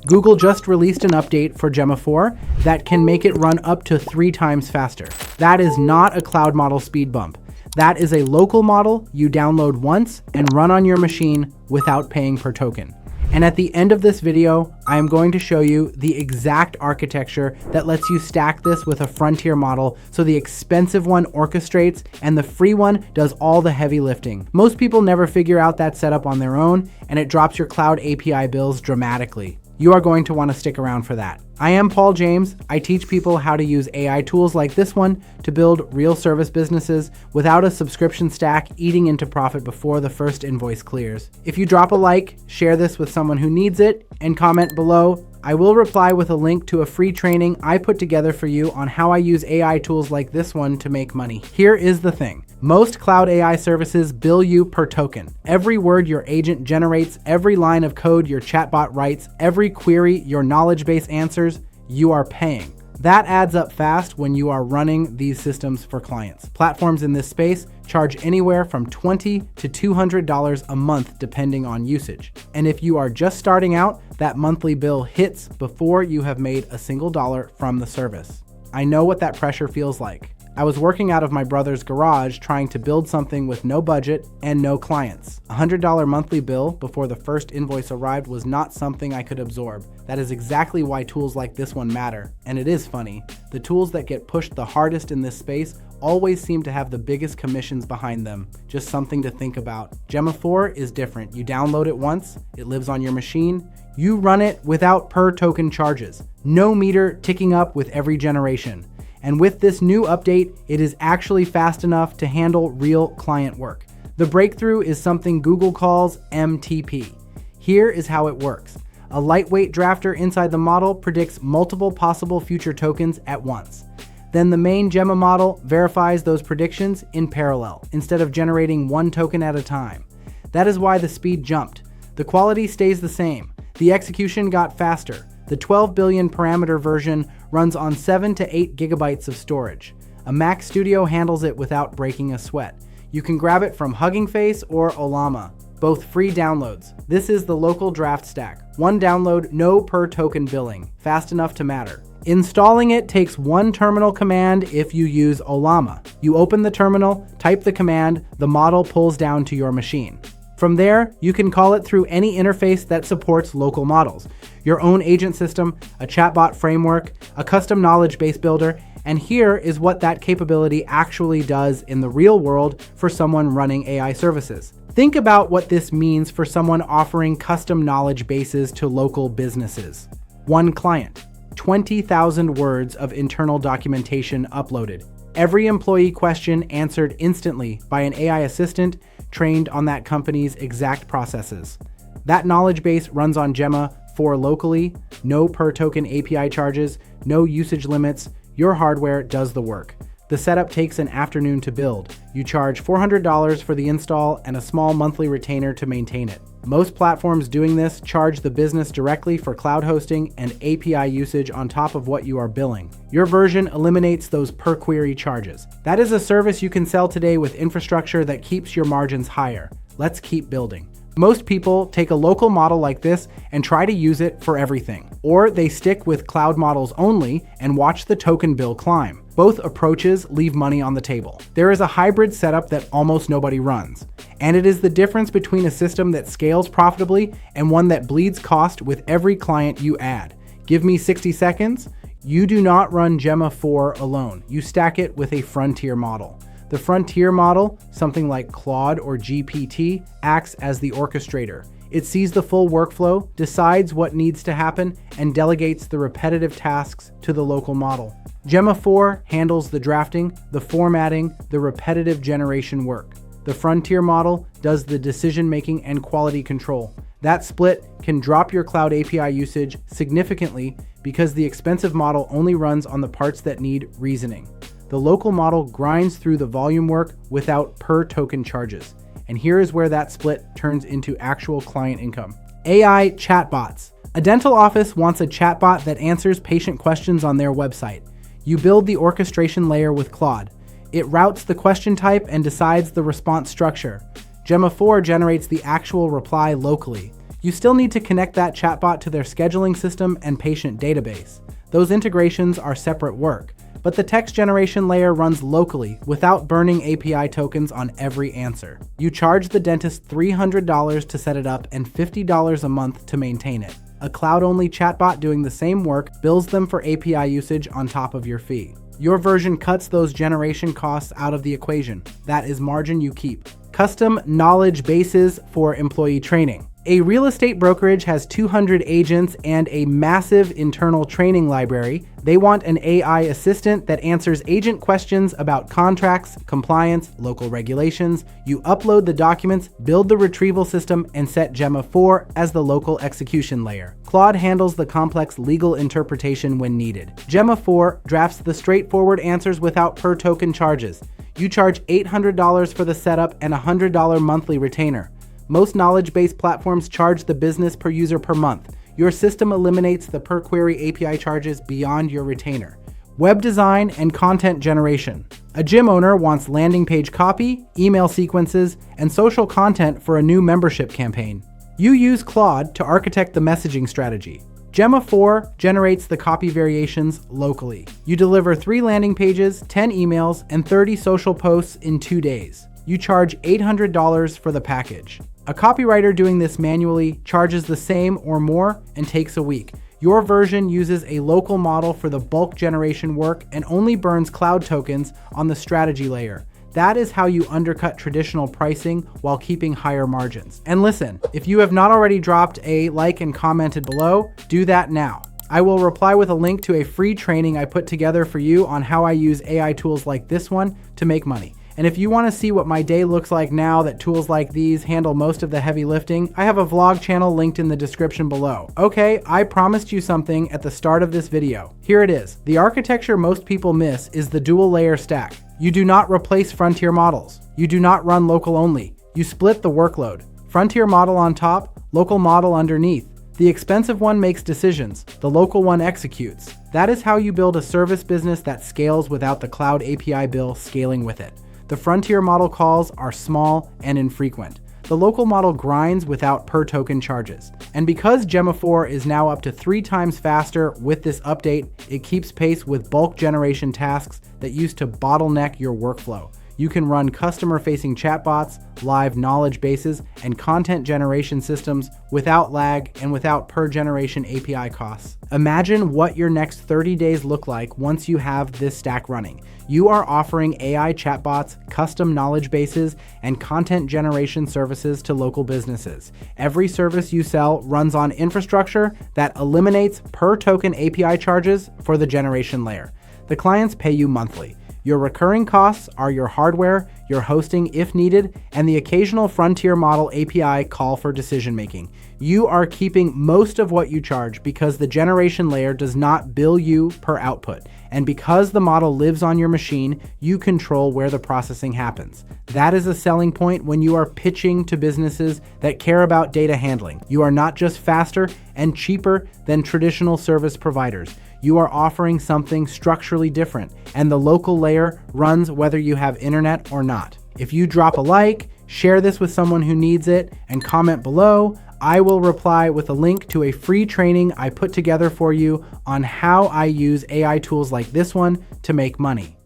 Google just released an update for Gemma 4 that can make it run up to 3 times faster. That is not a cloud model speed bump. That is a local model you download once and run on your machine without paying per token. And at the end of this video, I am going to show you the exact architecture that lets you stack this with a frontier model so the expensive one orchestrates and the free one does all the heavy lifting. Most people never figure out that setup on their own, and it drops your cloud API bills dramatically. You are going to want to stick around for that. I am Paul James. I teach people how to use AI tools like this one to build real service businesses without a subscription stack eating into profit before the first invoice clears. If you drop a like, share this with someone who needs it, and comment below, I will reply with a link to a free training I put together for you on how I use AI tools like this one to make money. Here is the thing. Most cloud AI services bill you per token. Every word your agent generates, every line of code your chatbot writes, every query your knowledge base answers, you are paying. That adds up fast when you are running these systems for clients. Platforms in this space charge anywhere from $20 to $200 a month depending on usage. And if you are just starting out, that monthly bill hits before you have made a single dollar from the service. I know what that pressure feels like. I was working out of my brother's garage trying to build something with no budget and no clients. A $100 monthly bill before the first invoice arrived was not something I could absorb. That is exactly why tools like this one matter. And it is funny, the tools that get pushed the hardest in this space always seem to have the biggest commissions behind them. Just something to think about. Gemma 4 is different. You download it once, it lives on your machine, you run it without per token charges. No meter ticking up with every generation. And with this new update, it is actually fast enough to handle real client work. The breakthrough is something Google calls MTP. Here is how it works. A lightweight drafter inside the model predicts multiple possible future tokens at once. Then the main Gemma model verifies those predictions in parallel, instead of generating one token at a time. That is why the speed jumped. The quality stays the same. The execution got faster. The 12 billion parameter version runs on 7 to 8 gigabytes of storage. A Mac Studio handles it without breaking a sweat. You can grab it from Hugging Face or Ollama, both free downloads. This is the local draft stack. One download, no per token billing, fast enough to matter. Installing it takes one terminal command if you use Ollama. You open the terminal, type the command, the model pulls down to your machine. From there, you can call it through any interface that supports local models. Your own agent system, a chatbot framework, a custom knowledge base builder, and here is what that capability actually does in the real world for someone running AI services. Think about what this means for someone offering custom knowledge bases to local businesses. One client, 20,000 words of internal documentation uploaded. Every employee question answered instantly by an AI assistant trained on that company's exact processes. That knowledge base runs on Gemma 4 locally, no per token API charges, no usage limits, your hardware does the work. The setup takes an afternoon to build. You charge $400 for the install and a small monthly retainer to maintain it. Most platforms doing this charge the business directly for cloud hosting and API usage on top of what you are billing. Your version eliminates those per query charges. That is a service you can sell today with infrastructure that keeps your margins higher. Let's keep building. Most people take a local model like this and try to use it for everything. Or they stick with cloud models only and watch the token bill climb. Both approaches leave money on the table. There is a hybrid setup that almost nobody runs. And it is the difference between a system that scales profitably and one that bleeds cost with every client you add. Give me 60 seconds. You do not run Gemma 4 alone. You stack it with a frontier model. The frontier model, something like Claude or GPT, acts as the orchestrator. It sees the full workflow, decides what needs to happen, and delegates the repetitive tasks to the local model. Gemma 4 handles the drafting, the formatting, the repetitive generation work. The frontier model does the decision-making and quality control. That split can drop your cloud API usage significantly because the expensive model only runs on the parts that need reasoning. The local model grinds through the volume work without per token charges. And here is where that split turns into actual client income. AI chatbots. A dental office wants a chatbot that answers patient questions on their website. You build the orchestration layer with Claude. It routes the question type and decides the response structure. Gemma 4 generates the actual reply locally. You still need to connect that chatbot to their scheduling system and patient database. Those integrations are separate work, but the text generation layer runs locally without burning API tokens on every answer. You charge the dentist $300 to set it up and $50 a month to maintain it. A cloud-only chatbot doing the same work bills them for API usage on top of your fee. Your version cuts those generation costs out of the equation. That is margin you keep. Custom knowledge bases for employee training. A real estate brokerage has 200 agents and a massive internal training library. They want an AI assistant that answers agent questions about contracts, compliance, local regulations. You upload the documents, build the retrieval system, and set Gemma 4 as the local execution layer. Claude handles the complex legal interpretation when needed. Gemma 4 drafts the straightforward answers without per token charges. You charge $800 for the setup and a $100 monthly retainer. Most knowledge-based platforms charge the business per user per month. Your system eliminates the per query API charges beyond your retainer. Web design and content generation. A gym owner wants landing page copy, email sequences, and social content for a new membership campaign. You use Claude to architect the messaging strategy. Gemma 4 generates the copy variations locally. You deliver 3 landing pages, 10 emails, and 30 social posts in 2 days. You charge $800 for the package. A copywriter doing this manually charges the same or more and takes a week. Your version uses a local model for the bulk generation work and only burns cloud tokens on the strategy layer. That is how you undercut traditional pricing while keeping higher margins. And listen, if you have not already dropped a like and commented below, do that now. I will reply with a link to a free training I put together for you on how I use AI tools like this one to make money. And if you want to see what my day looks like now that tools like these handle most of the heavy lifting, I have a vlog channel linked in the description below. Okay, I promised you something at the start of this video. Here it is. The architecture most people miss is the dual layer stack. You do not replace frontier models. You do not run local only. You split the workload. Frontier model on top, local model underneath. The expensive one makes decisions, the local one executes. That is how you build a service business that scales without the cloud API bill scaling with it. The frontier model calls are small and infrequent. The local model grinds without per token charges. And because Gemma 4 is now up to 3 times faster with this update, it keeps pace with bulk generation tasks that used to bottleneck your workflow. You can run customer-facing chatbots, live knowledge bases, and content generation systems without lag and without per-generation API costs. Imagine what your next 30 days look like once you have this stack running. You are offering AI chatbots, custom knowledge bases, and content generation services to local businesses. Every service you sell runs on infrastructure that eliminates per-token API charges for the generation layer. The clients pay you monthly. Your recurring costs are your hardware, your hosting if needed, and the occasional frontier model API call for decision making. You are keeping most of what you charge because the generation layer does not bill you per output. And because the model lives on your machine, you control where the processing happens. That is a selling point when you are pitching to businesses that care about data handling. You are not just faster and cheaper than traditional service providers. You are offering something structurally different, and the local layer runs whether you have internet or not. If you drop a like, share this with someone who needs it, and comment below, I will reply with a link to a free training I put together for you on how I use AI tools like this one to make money.